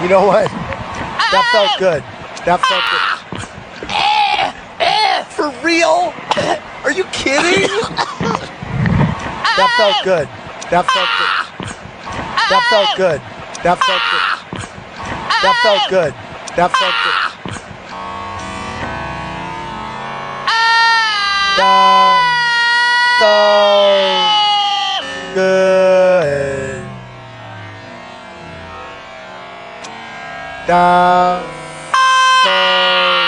You know what? That felt good. That felt good. For real? Are you kidding? That felt good. That felt good. That felt good. That felt good. That felt good. That felt good. That so good. That so